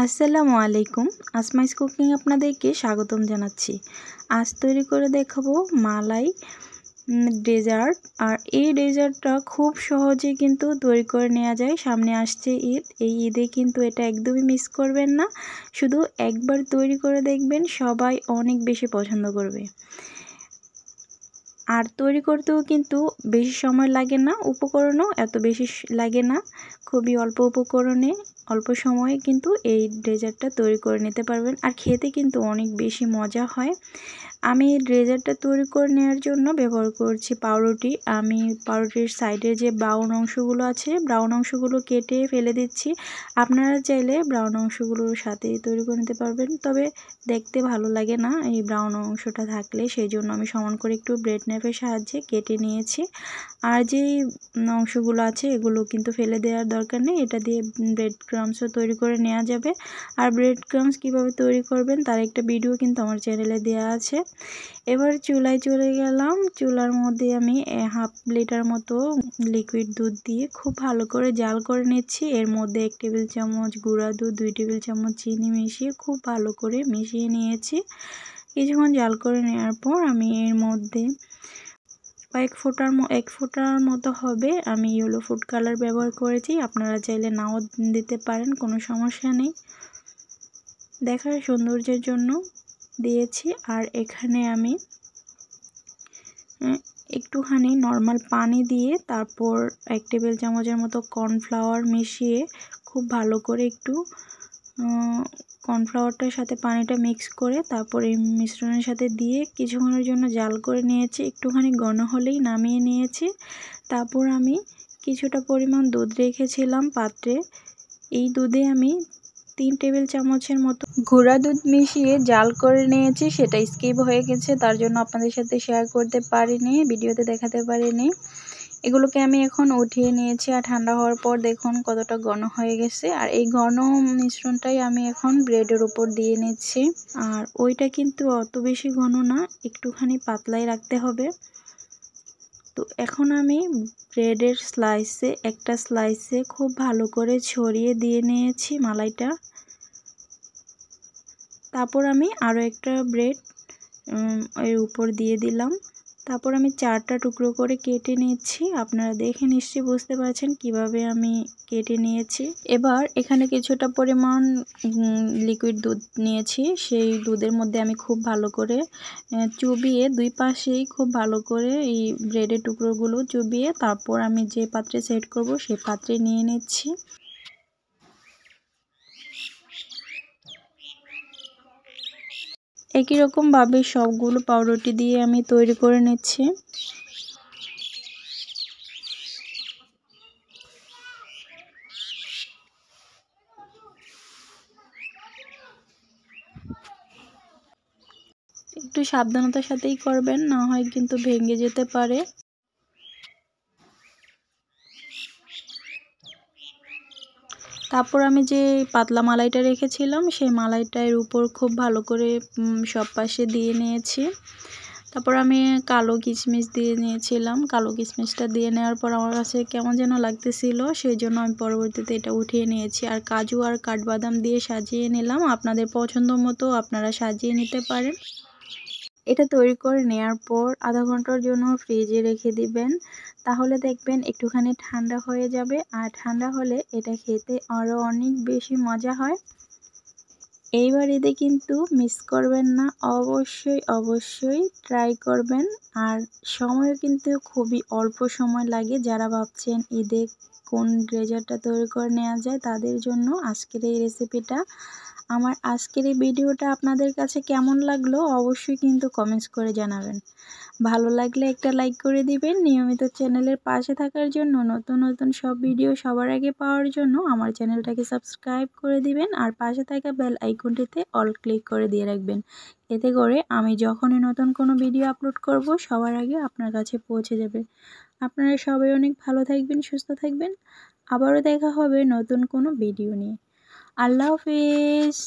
আসসালামু আলাইকুম। আসমাইস কুকিং আপনাদেরকে স্বাগতম জানাচ্ছি। আজ তৈরি করে দেখাবো মালাই ডেজার্ট। আর এই ডেজার্টটা খুব সহজে কিন্তু তৈরি করে নেওয়া যায়। সামনে আসছে ঈদ, এই ঈদে কিন্তু এটা একদমই মিস করবেন না। শুধু একবার তৈরি করে দেখবেন, সবাই অনেক বেশি পছন্দ করবে। আর তৈরি করতেও কিন্তু বেশি সময় লাগে না, উপকরণও এত বেশি লাগে না। খুবই অল্প উপকরণে অল্প সময়ে কিন্তু এই ডেজার্টটা তৈরি করে নিতে পারবেন। আর খেতে কিন্তু অনেক বেশি মজা হয়। আমি ডেজার্টটা তৈরি করে নেওয়ার জন্য ব্যবহার করছি পাউরুটি। আমি পাউরুটির সাইডে যে ব্রাউন অংশগুলো আছে, ব্রাউন অংশগুলো কেটে ফেলে দিচ্ছি। আপনারা চাইলে ব্রাউন অংশগুলোর সাথে তৈরি করে নিতে পারবেন, তবে দেখতে ভালো লাগে না এই ব্রাউন অংশটা থাকলে, সেই জন্য আমি সমান করে একটু ব্রেড নাইফের সাহায্যে কেটে নিয়েছি। আর যেই অংশগুলো আছে এগুলো কিন্তু ফেলে দেওয়ার দরকার নেই, এটা দিয়ে ব্রেড ক্রাম্বসও তৈরি করে নেওয়া যাবে। আর ব্রেড ক্রাম্বস কীভাবে তৈরি করবেন তার একটা ভিডিও কিন্তু আমার চ্যানেলে দেওয়া আছে। এবার চুলায় চলে গেলাম। চুলার মধ্যে আমি হাফ লিটার মতো লিকুইড দুধ দিয়ে খুব ভালো করে জাল করে নিচ্ছি। এর মধ্যে 1 টেবিল চামচ গুঁড়া দুধ, 2 টেবিল চামচ চিনি মিশিয়ে খুব ভালো করে মিশিয়ে নিয়েছি। কিছুক্ষণ জাল করে নেওয়ার পর আমি এর মধ্যে এক ফোঁটার মতো হবে আমি ইয়েলো ফুড কালার ব্যবহার করেছি। আপনারা চাইলে নাও দিতে পারেন, কোনো সমস্যা নেই, দেখার সৌন্দর্যের জন্য দিয়েছি। আর এখানে আমি একটুখানি নর্মাল পানি দিয়ে তারপর 1 টেবিল চামচের মতো কর্নফ্লাওয়ার মিশিয়ে খুব ভালো করে একটু কর্নফ্লাওয়ারটার সাথে পানিটা মিক্স করে তারপর এই মিশ্রণের সাথে দিয়ে কিছুক্ষণের জন্য জাল করে নিয়েছি। একটুখানি ঘন হলেই নামিয়ে নিয়েছি। তারপর আমি কিছুটা পরিমাণ দুধ রেখেছিলাম পাত্রে। এই দুধে আমি 3 টেবিল চামচের মতো গুঁড়া দুধ মিশিয়ে জাল করে নিয়েছি। সেটা স্কিপ হয়ে গেছে, তার জন্য আপনাদের সাথে শেয়ার করতে পারিনি, ভিডিওতে দেখাতে পারিনি। এগুলোকে আমি এখন উঠিয়ে নিয়েছি। আর ঠান্ডা হওয়ার পর দেখুন কতটা ঘন হয়ে গেছে। আর এই ঘন মিশ্রণটাই আমি এখন ব্রেডের উপর দিয়ে নিচ্ছি। আর ওইটা কিন্তু অত বেশি ঘন না, একটুখানি পাতলাই রাখতে হবে। তো এখন আমি ব্রেডের একটা স্লাইসে খুব ভালো করে ছড়িয়ে দিয়ে নিয়েছি মালাইটা। তারপর আমি আরও একটা ব্রেড এর উপর দিয়ে দিলাম। তারপর আমি 4টা টুকরো করে কেটে নিচ্ছি। আপনারা দেখে নিশ্চয়ই বুঝতে পারছেন কিভাবে আমি কেটে নিয়েছি। এবার এখানে কিছুটা পরিমাণ লিকুইড দুধ নিয়েছি। সেই দুধের মধ্যে আমি খুব ভালো করে চুবিয়ে দুই পাশেই খুব ভালো করে এই ব্রেডের টুকরোগুলো চুবিয়ে তারপর আমি যে পাত্রে সেট করব সেই পাত্রে নিয়ে নিচ্ছি। একই রকমভাবে সবগুলো পাউরুটি দিয়ে আমি তৈরি করে নিচ্ছি। একটু সাবধানতার সাথেই করবেন, না হয় কিন্তু ভেঙে যেতে পারে। তারপর আমি যে পাতলা মালাইটা রেখেছিলাম সেই মালাইটার উপর খুব ভালো করে সব পাশে দিয়ে নিয়েছি। তারপর আমি কালো কিশমিশ দিয়ে নিয়েছিলাম। কালো কিশমিশটা দিয়ে নেওয়ার পর আমার কাছে কেমন যেন লাগতেছিল, সেই জন্য আমি পরবর্তীতে এটা উঠিয়ে নিয়েছি। আর কাজু আর কাঠবাদাম দিয়ে সাজিয়ে নিলাম। আপনাদের পছন্দ মতো আপনারা সাজিয়ে নিতে পারেন। এটা তৈরি করে নেওয়ার পর আধা ঘন্টার জন্য ফ্রিজে রেখে দিবেন, তাহলে দেখবেন একটুখানি ঠান্ডা হয়ে যাবে। আর ঠান্ডা হলে এটা খেতে আরও অনেক বেশি মজা হয়। এইবার ঈদে কিন্তু মিস করবেন না, অবশ্যই ট্রাই করবেন। আর সময়ও কিন্তু খুবই অল্প সময় লাগে। যারা ভাবছেন ঈদে কোন ডেজার্টটা তৈরি করে নেওয়া যায় তাদের জন্য আজকের এই রেসিপিটা। আমার আজকের এই ভিডিওটা আপনাদের কাছে কেমন লাগলো অবশ্যই কিন্তু কমেন্টস করে জানাবেন। ভালো লাগলে একটা লাইক করে দিবেন। নিয়মিত চ্যানেলের পাশে থাকার জন্য, নতুন সব ভিডিও সবার আগে পাওয়ার জন্য আমার চ্যানেলটাকে সাবস্ক্রাইব করে দিবেন। আর পাশে থাকা বেল আইকনটিতে অল ক্লিক করে দিয়ে রাখবেন। এতে করে আমি যখনই নতুন কোনো ভিডিও আপলোড করব সবার আগে আপনার কাছে পৌঁছে যাবে। আপনারা সবাই অনেক ভালো থাকবেন, সুস্থ থাকবেন। আবারও দেখা হবে নতুন কোনো ভিডিও নিয়ে। আল্লাহ হাফেজ।